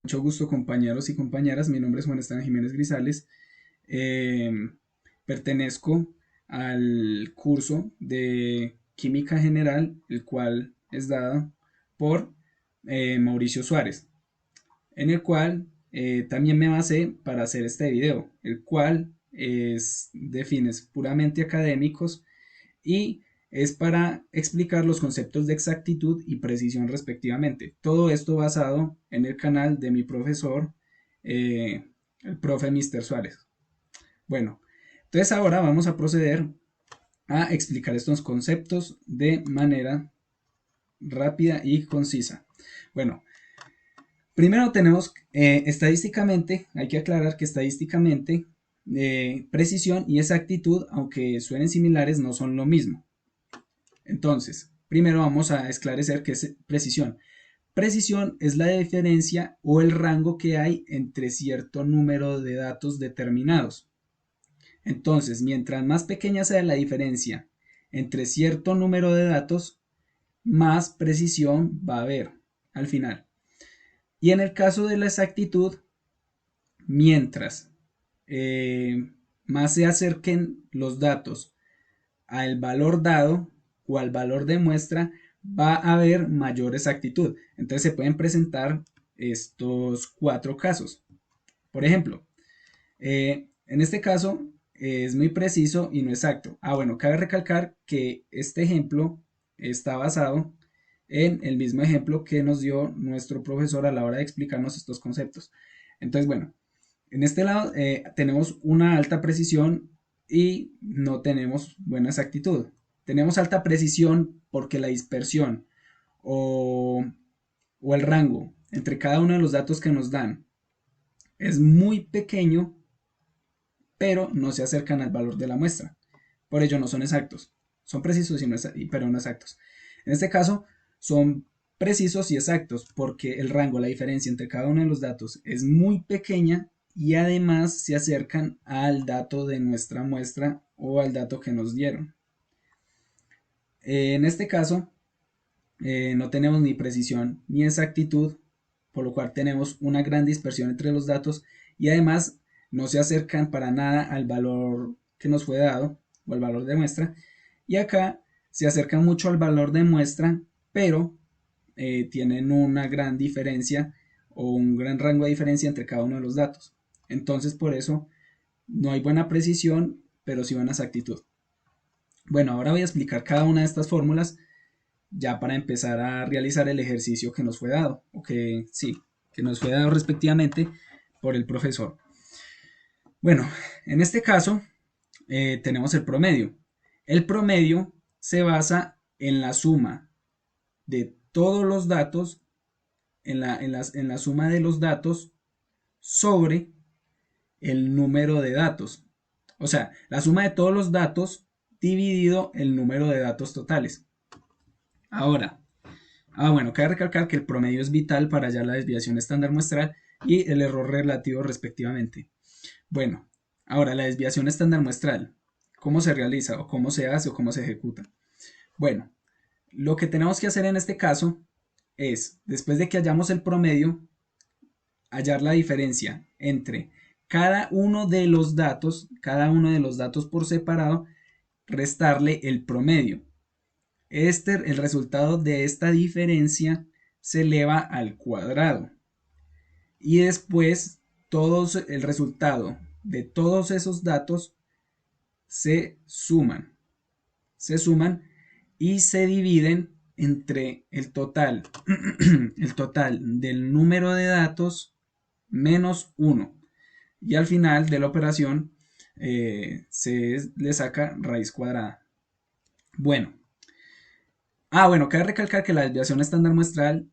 Mucho gusto, compañeros y compañeras. Mi nombre es Juan Esteban Jiménez Grisales. Eh, Pertenezco al curso de Química General, el cual es dado por Mauricio Suárez, en el cual también me basé para hacer este video, el cual es de fines puramente académicos y es para explicar los conceptos de exactitud y precisión respectivamente. Todo esto basado en el canal de mi profesor, el profe Mr. Suárez. Bueno, entonces ahora vamos a proceder a explicar estos conceptos de manera rápida y concisa. Bueno, primero tenemos estadísticamente, hay que aclarar que estadísticamente precisión y exactitud, aunque suenen similares, no son lo mismo. Entonces, primero vamos a esclarecer qué es precisión. Precisión es la diferencia o el rango que hay entre cierto número de datos determinados. Entonces, mientras más pequeña sea la diferencia entre cierto número de datos, más precisión va a haber al final. Y en el caso de la exactitud, mientras más se acerquen los datos al valor dado o al valor de muestra, va a haber mayor exactitud. Entonces se pueden presentar estos cuatro casos. Por ejemplo, en este caso es muy preciso y no exacto. Bueno, cabe recalcar que este ejemplo está basado en el mismo ejemplo que nos dio nuestro profesor a la hora de explicarnos estos conceptos. Entonces, bueno, en este lado tenemos una alta precisión y no tenemos buena exactitud. Tenemos alta precisión porque la dispersión o, o el rango entre cada uno de los datos que nos dan es muy pequeño, pero no se acercan al valor de la muestra. Por ello no son exactos. Son precisos pero no exactos. En este caso son precisos y exactos porque el rango, la diferencia entre cada uno de los datos es muy pequeña y además se acercan al dato de nuestra muestra o al dato que nos dieron. En este caso no tenemos ni precisión ni exactitud, por lo cual tenemos una gran dispersión entre los datos y además no se acercan para nada al valor que nos fue dado o al valor de muestra. Y acá se acercan mucho al valor de muestra, pero tienen una gran diferencia o un gran rango de diferencia entre cada uno de los datos. Entonces por eso no hay buena precisión, pero sí buena exactitud. Bueno, ahora voy a explicar cada una de estas fórmulas ya para empezar a realizar el ejercicio que nos fue dado, o que sí, que nos fue dado respectivamente por el profesor. Bueno, en este caso tenemos el promedio. El promedio se basa en la suma de todos los datos, en la suma de los datos sobre el número de datos. O sea, la suma de todos los datos dividido el número de datos totales. Ahora, bueno, cabe recalcar que el promedio es vital para hallar la desviación estándar muestral y el error relativo respectivamente. Bueno, ahora la desviación estándar muestral, ¿cómo se realiza o cómo se hace o cómo se ejecuta? Bueno, lo que tenemos que hacer en este caso es, después de que hallamos el promedio, hallar la diferencia entre cada uno de los datos por separado, restarle el promedio. El resultado de esta diferencia se eleva al cuadrado y después el resultado de todos esos datos se suman y se dividen entre el total del número de datos menos 1 y al final de la operación se le saca raíz cuadrada. Bueno, bueno, cabe recalcar que la desviación estándar muestral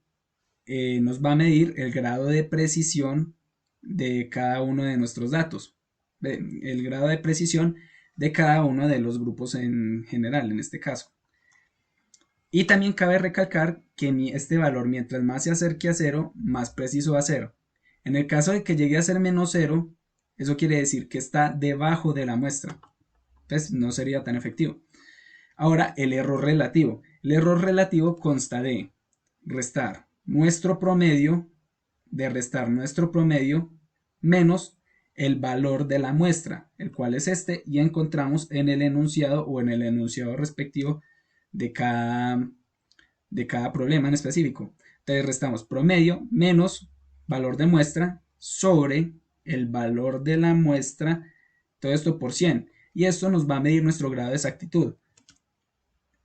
nos va a medir el grado de precisión de cada uno de nuestros datos, el grado de precisión de cada uno de los grupos en general, en este caso. Y también cabe recalcar que este valor, mientras más se acerque a cero, más preciso va a ser. En el caso de que llegue a ser menos cero, eso quiere decir que está debajo de la muestra. Entonces no sería tan efectivo. Ahora, el error relativo. El error relativo consta de restar nuestro promedio de restar nuestro promedio menos el valor de la muestra, el cual es este, y encontramos en el enunciado o en el enunciado respectivo de cada problema en específico. Entonces restamos promedio menos valor de muestra sobre el valor de la muestra, todo esto por 100, y esto nos va a medir nuestro grado de exactitud.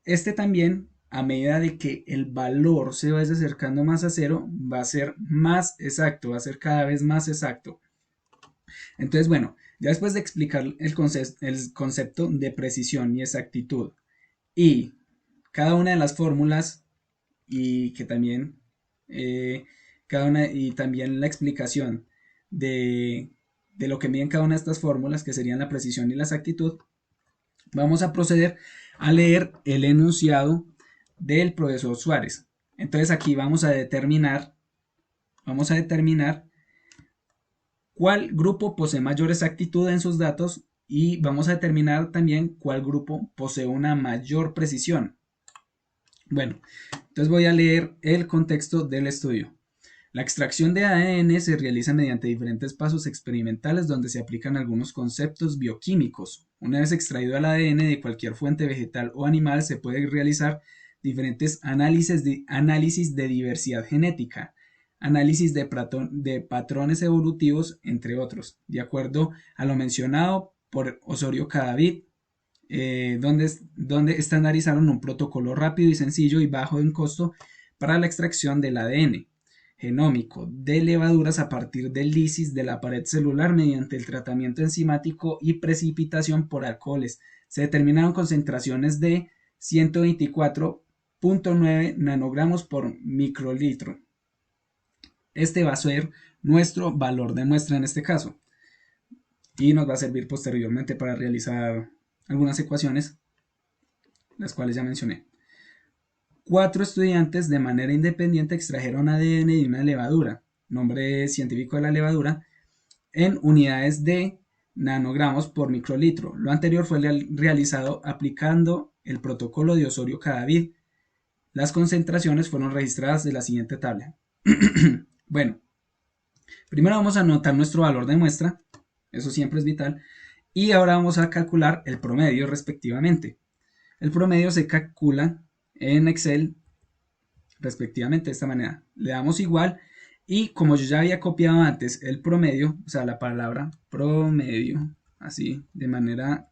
Este también, a medida de que el valor se vaya acercando más a cero, va a ser más exacto, va a ser cada vez más exacto. Entonces, bueno, ya después de explicar el concepto de precisión y exactitud y cada una de las fórmulas y que también y también la explicación de lo que miden cada una de estas fórmulas, que serían la precisión y la exactitud, vamos a proceder a leer el enunciado del profesor Suárez. Entonces aquí vamos a determinar cuál grupo posee mayor exactitud en sus datos y vamos a determinar también cuál grupo posee una mayor precisión. Bueno, entonces voy a leer el contexto del estudio. La extracción de ADN se realiza mediante diferentes pasos experimentales donde se aplican algunos conceptos bioquímicos. Una vez extraído el ADN de cualquier fuente vegetal o animal, se puede realizar diferentes análisis de diversidad genética, análisis de patrones evolutivos, entre otros, de acuerdo a lo mencionado por Osorio Cadavid, donde estandarizaron un protocolo rápido y sencillo y bajo en costo para la extracción del ADN genómico de levaduras a partir del lisis de la pared celular mediante el tratamiento enzimático y precipitación por alcoholes. Se determinaron concentraciones de 124.9 nanogramos por microlitro. Este va a ser nuestro valor de muestra en este caso y nos va a servir posteriormente para realizar algunas ecuaciones, las cuales ya mencioné. 4 estudiantes de manera independiente extrajeron ADN de una levadura, nombre científico de la levadura, en unidades de nanogramos por microlitro. Lo anterior fue realizado aplicando el protocolo de Osorio Cadavid. Las concentraciones fueron registradas de la siguiente tabla. Bueno, primero vamos a anotar nuestro valor de muestra, eso siempre es vital, y ahora vamos a calcular el promedio respectivamente. El promedio se calcula en Excel respectivamente de esta manera. Le damos igual y como yo ya había copiado antes el promedio, o sea, la palabra promedio, así de manera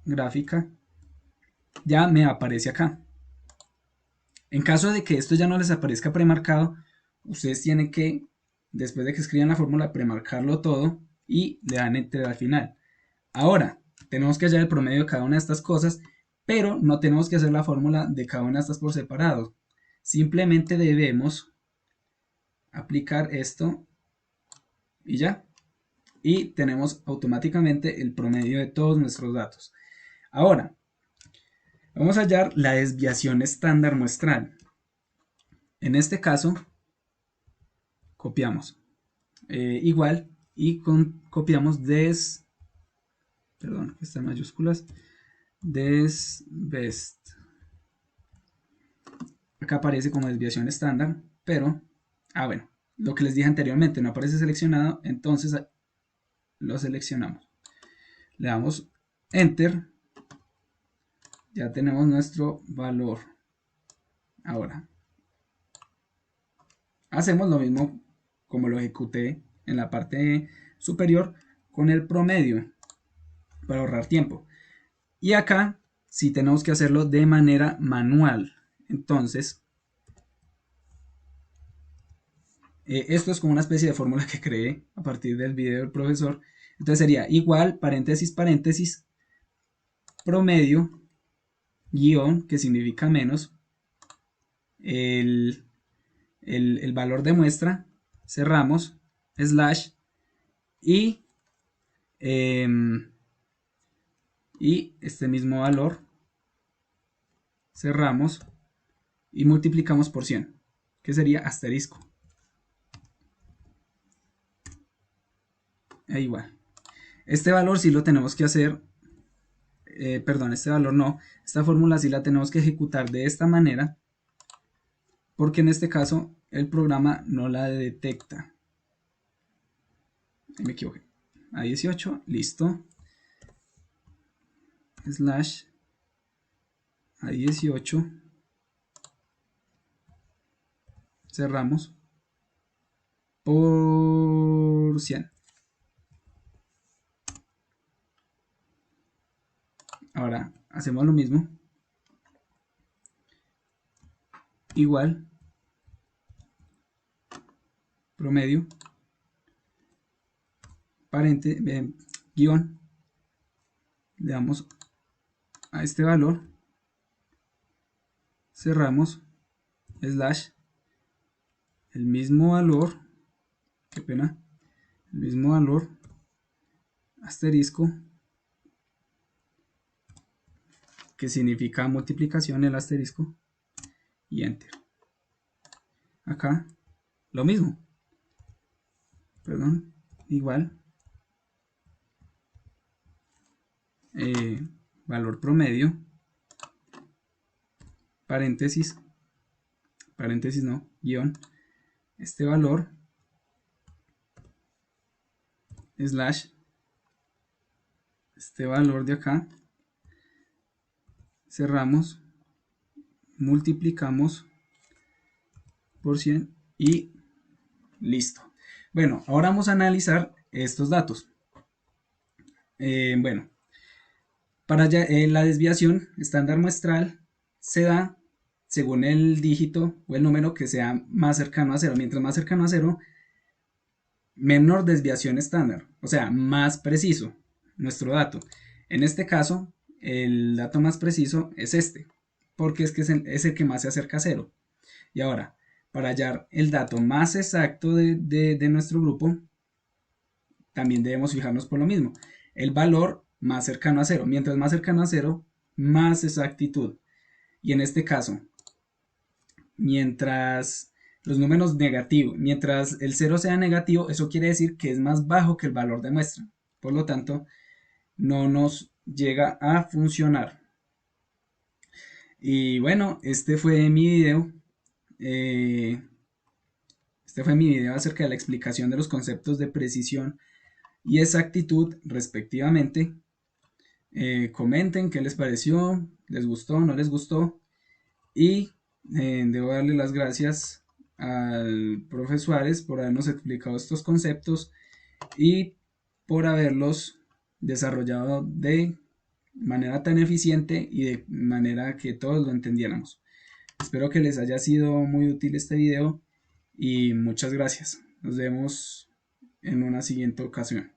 gráfica, ya me aparece acá. En caso de que esto ya no les aparezca premarcado, ustedes tienen que, después de que escriban la fórmula, premarcarlo todo y le dan enter al final. Ahora, tenemos que hallar el promedio de cada una de estas cosas, pero no tenemos que hacer la fórmula de cada una de estas por separado. Simplemente debemos aplicar esto y ya. Y tenemos automáticamente el promedio de todos nuestros datos. Ahora, vamos a hallar la desviación estándar muestral. En este caso, copiamos igual y copiamos perdón, está en mayúsculas, desbest. Acá aparece como desviación estándar, pero, bueno, lo que les dije anteriormente no aparece seleccionado, entonces lo seleccionamos. Le damos enter. Ya tenemos nuestro valor. Ahora, hacemos lo mismo como lo ejecuté en la parte superior con el promedio para ahorrar tiempo. Y acá sí tenemos que hacerlo de manera manual. Entonces, esto es como una especie de fórmula que creé a partir del video del profesor. Entonces sería igual, paréntesis, paréntesis, promedio, guión, que significa menos, el valor de muestra, cerramos, slash, y este mismo valor, cerramos, y multiplicamos por 100, que sería asterisco. Igual. Este valor sí lo tenemos que hacer, perdón, este valor no, esta fórmula sí la tenemos que ejecutar de esta manera, porque en este caso el programa no la detecta. Ahí me equivoqué. A18, listo. Slash A18. Cerramos por 100. Ahora hacemos lo mismo. Igual. Promedio. Guión. Le damos a este valor. Cerramos. Slash. El mismo valor. Qué pena. El mismo valor. Asterisco. Que significa multiplicación, el asterisco. Y enter. Acá. Lo mismo. Perdón. Igual. Valor promedio. Paréntesis. Paréntesis no. Guión. Este valor. Slash. Este valor de acá. Cerramos. Multiplicamos por 100 y listo. Bueno, ahora vamos a analizar estos datos. Bueno, para la desviación estándar muestral se da según el dígito o el número que sea más cercano a 0. Mientras más cercano a 0, menor desviación estándar, o sea, más preciso nuestro dato. En este caso, el dato más preciso es este, porque es el que más se acerca a 0. Y ahora, para hallar el dato más exacto de nuestro grupo, también debemos fijarnos por lo mismo. El valor más cercano a 0. Mientras más cercano a 0, más exactitud. Y en este caso, mientras los números negativos, mientras el 0 sea negativo, eso quiere decir que es más bajo que el valor de muestra. Por lo tanto, no nos llega a funcionar. Y bueno, este fue mi video. Este fue mi video acerca de la explicación de los conceptos de precisión y exactitud respectivamente. Comenten qué les pareció, les gustó, no les gustó. Y debo darle las gracias al profe Suárez por habernos explicado estos conceptos y por haberlos desarrollado de manera tan eficiente y de manera que todos lo entendiéramos. Espero que les haya sido muy útil este video y muchas gracias. Nos vemos en una siguiente ocasión.